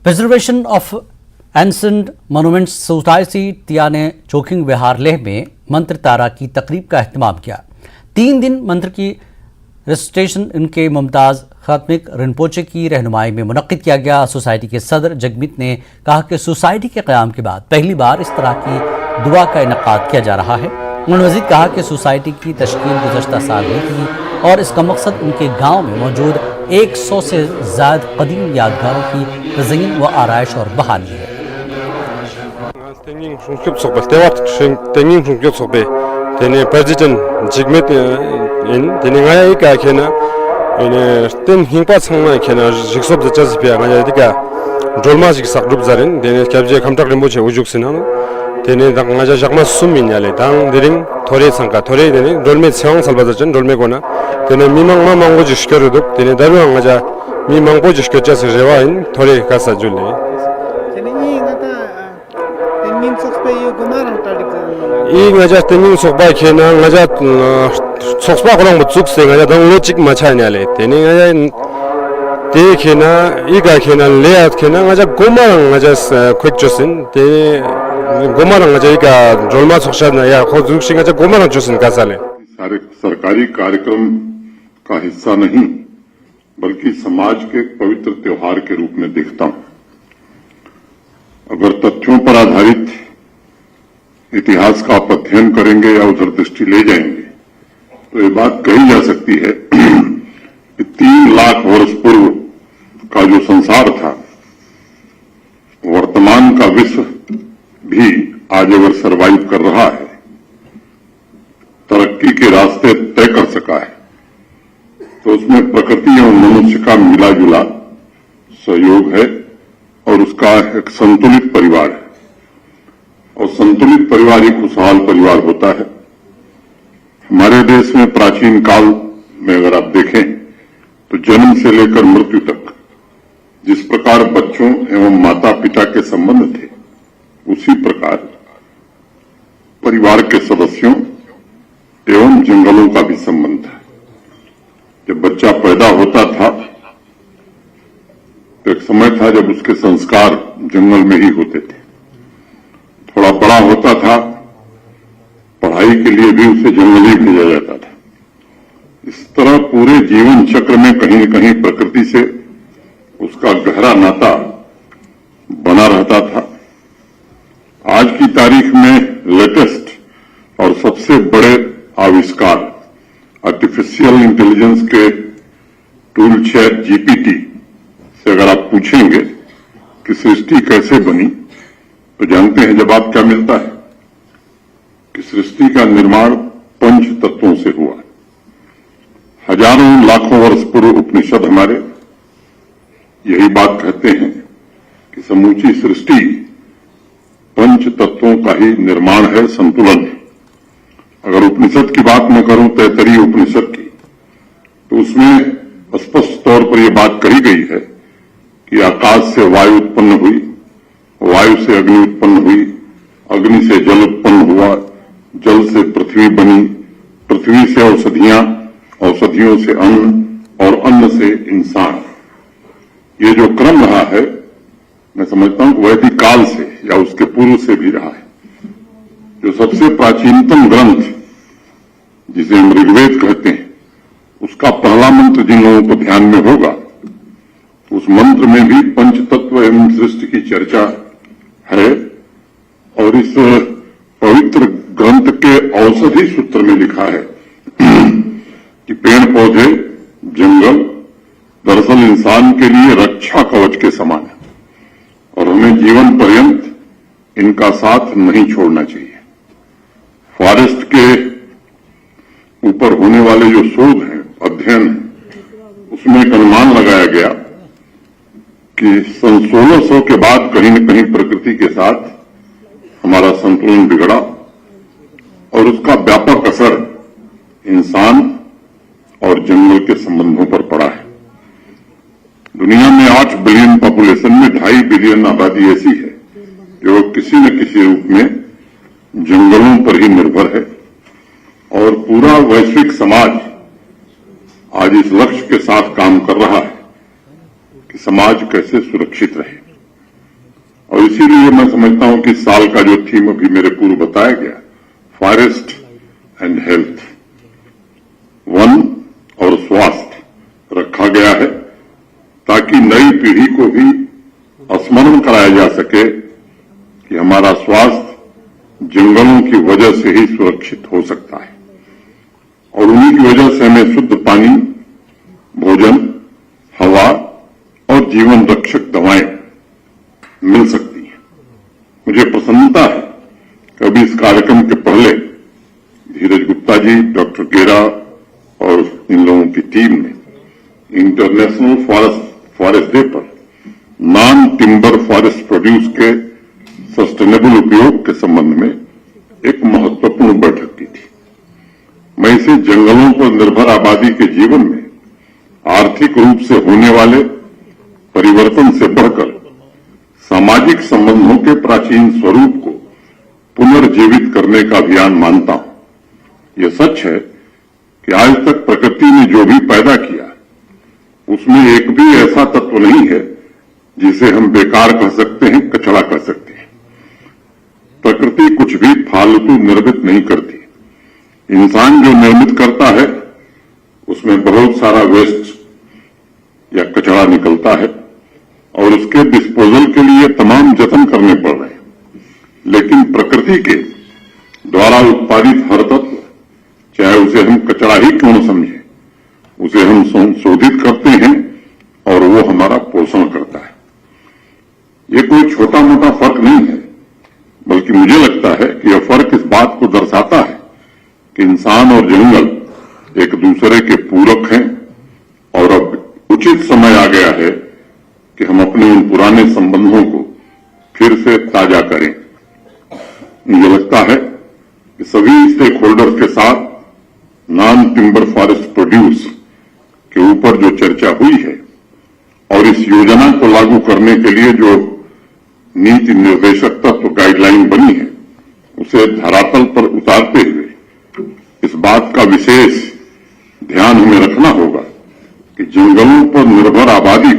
Preservation of ancient monuments society तिया ने चोखिंग विहार लेह में मंत्र तारा की तकरीब का अहतमाम किया। 3 दिन मंत्र की रजिस्ट्रेशन इनके मुमताज़ खात्मिक रिनपोचे की रहनुमाई में मुनक्किद किया गया। सोसाइटी के सदर जगमीत ने कहा कि सोसाइटी के क़याम के बाद पहली बार इस तरह की दुआ का इनकाद किया जा रहा है। उन्होंने मज़ीद कहा कि सोसाइटी की तश्कील गुज़श्ता साल हुई थी और इसका मकसद उनके गाँव में मौजूद 100 से ज़्यादा कदीम यादगारों की तज़यीन व आराइश और बहाली है। Tene president jigmet in tene ngaya ika kena ine ten hingpa changma kena jigsob da chazpia ngaya dika dolma jig sakrup zarin tene kabje khamtak lembo che ujuk sinano tene da ngaya jakma sumin yale dang diring thore sangka thore tene dolme chang salba jan dolme gona tene mimang ma mango jishkeruduk tene daru ngaya mimang bo jishkercha se rewa in thore kasa julle tene i ngata tenin sokspe yo gumarang tadik 이 ngaja tening sokba khena ngaja sokspa kholang butsuk se ngaja dong logic ma chanya le tening ngaja te khena i ga khena leat khena ngaja gomarang ngaja quick josin te gomarang ngaja i ga jolma soksha na ya khozuk singa ngaja gomarang josin ka sale सारे सरकारी कार्यक्रम का हिस्सा नहीं बल्कि समाज के पवित्र त्योहार के रूप में देखता हूं। अगर तथ्यों पर आधारित इतिहास का आप अध्ययन करेंगे या उधर दृष्टि ले जाएंगे तो ये बात कही जा सकती है कि 3 लाख वर्ष पूर्व का जो संसार था वर्तमान का विश्व भी आज अगर सरवाइव कर रहा है, तरक्की के रास्ते तय कर सका है, तो उसमें प्रकृति और मनुष्य का मिला जुला सहयोग है और उसका एक संतुलित परिवार है। और संतुलित परिवार ही खुशहाल परिवार होता है। हमारे देश में प्राचीन काल में अगर आप देखें तो जन्म से लेकर मृत्यु तक जिस प्रकार बच्चों एवं माता पिता के संबंध थे, उसी प्रकार परिवार के सदस्यों एवं जंगलों का भी संबंध है। जब बच्चा पैदा होता था तो एक समय था जब उसके संस्कार जंगल में ही होते थे। थोड़ा बड़ा होता था, पढ़ाई के लिए भी उसे जंगल ही भेजा जाता था। इस तरह पूरे जीवन चक्र में कहीं न कहीं प्रकृति से उसका गहरा नाता बना रहता था। आज की तारीख में लेटेस्ट और सबसे बड़े आविष्कार आर्टिफिशियल इंटेलिजेंस के टूल चैट जीपीटी से अगर आप पूछेंगे कि सृष्टि कैसे बनी तो जानते हैं जवाब क्या मिलता है कि सृष्टि का निर्माण 5 तत्वों से हुआ। हजारों लाखों वर्ष पूर्व उपनिषद हमारे यही बात कहते हैं कि समूची सृष्टि 5 तत्वों का ही निर्माण है, संतुलन है। अगर उपनिषद की बात मैं करूं, तैतरीय उपनिषद की, तो उसमें स्पष्ट तौर पर यह बात कही गई है कि आकाश से वायु उत्पन्न हुई, वायु से अग्नि उत्पन्न हुई, अग्नि से जल उत्पन्न हुआ, जल से पृथ्वी बनी, पृथ्वी से औषधियां, औषधियों से अन्न और अन्न से इंसान। ये जो क्रम रहा है, मैं समझता हूं कि वैदिक काल से या उसके पूर्व से भी रहा है। जो सबसे प्राचीनतम ग्रंथ जिसे हम ऋग्वेद कहते हैं, उसका पहला मंत्र जिन लोगों को ध्यान में होगा, उस मंत्र में भी पंचतत्व एवं सृष्टि की चर्चा है। और इस पवित्र ग्रंथ के औषधि सूत्र में लिखा है कि पेड़ पौधे, जंगल दरअसल इंसान के लिए रक्षा कवच के समान है और हमें जीवन पर्यंत इनका साथ नहीं छोड़ना चाहिए। फॉरेस्ट के ऊपर होने वाले जो शोध हैं, अध्ययन है, उसमें एक अनुमान लगाया गया कि सन 1600 के बाद कहीं न कहीं प्रकृति के साथ हमारा संतुलन बिगड़ा और उसका व्यापक असर इंसान और जंगल के संबंधों पर पड़ा है। दुनिया में 8 बिलियन पॉपुलेशन में 2.5 बिलियन आबादी ऐसी है जो किसी न किसी रूप में जंगलों पर ही निर्भर है और पूरा वैश्विक समाज आज इस लक्ष्य के साथ काम कर रहा है कि समाज कैसे सुरक्षित रहे। इसीलिए मैं समझता हूं कि इस साल का जो थीम अभी मेरे पूर्व बताया गया, फॉरेस्ट एंड हेल्थ, वन और स्वास्थ्य रखा गया है, ताकि नई पीढ़ी को भी स्मरण कराया जा सके कि हमारा स्वास्थ्य जंगलों की वजह से ही सुरक्षित हो सकता है और उन्हीं की वजह से हमें शुद्ध पानी, भोजन, हवा और जीवन रक्षक दवाएं मिल सकती हैं। मुझे प्रसन्नता है कि अभी इस कार्यक्रम के पहले धीरज गुप्ता जी, डॉक्टर गेरा और इन लोगों की टीम ने इंटरनेशनल फॉरेस्ट डे पर नॉन टिम्बर फॉरेस्ट प्रोड्यूस के सस्टेनेबल उपयोग के संबंध में एक महत्वपूर्ण बैठक की थी। मैं इसे जंगलों पर निर्भर आबादी के जीवन में आर्थिक रूप से होने वाले परिवर्तन से बढ़कर सामाजिक संबंधों के प्राचीन स्वरूप को पुनर्जीवित करने का अभियान मानता हूं। यह सच है कि आज तक प्रकृति ने जो भी पैदा किया उसमें एक भी ऐसा तत्व नहीं है जिसे हम बेकार कह सकते हैं, कचरा कह सकते हैं। प्रकृति कुछ भी फालतू निर्मित नहीं करती। इंसान जो निर्मित करता है उसमें बहुत सारा वेस्ट या कचरा निकलता है और उसके डिस्पोजल के लिए तमाम जतन करने पड़ रहे हैं, लेकिन प्रकृति के द्वारा उत्पादित हर तत्व, चाहे उसे हम कचरा ही क्यों न समझें, उसे हम संशोधित करते हैं और वो हमारा पोषण करता है। ये कोई छोटा मोटा फर्क नहीं है, बल्कि मुझे लगता है कि यह फर्क इस बात को दर्शाता है कि इंसान और जंगल एक दूसरे के पूरक हैं और अब उचित समय आ गया है कि हम अपने उन पुराने संबंधों को फिर से ताजा करें। मुझे लगता है कि सभी स्टेक होल्डर्स के साथ नॉन टिम्बर फॉरेस्ट प्रोड्यूस के ऊपर जो चर्चा हुई है और इस योजना को लागू करने के लिए जो नीति निर्देशक तत्व गाइडलाइन बनी है, उसे धरातल पर उतारते हुए इस बात का विशेष ध्यान हमें रखना होगा कि जंगलों पर निर्भर आबादी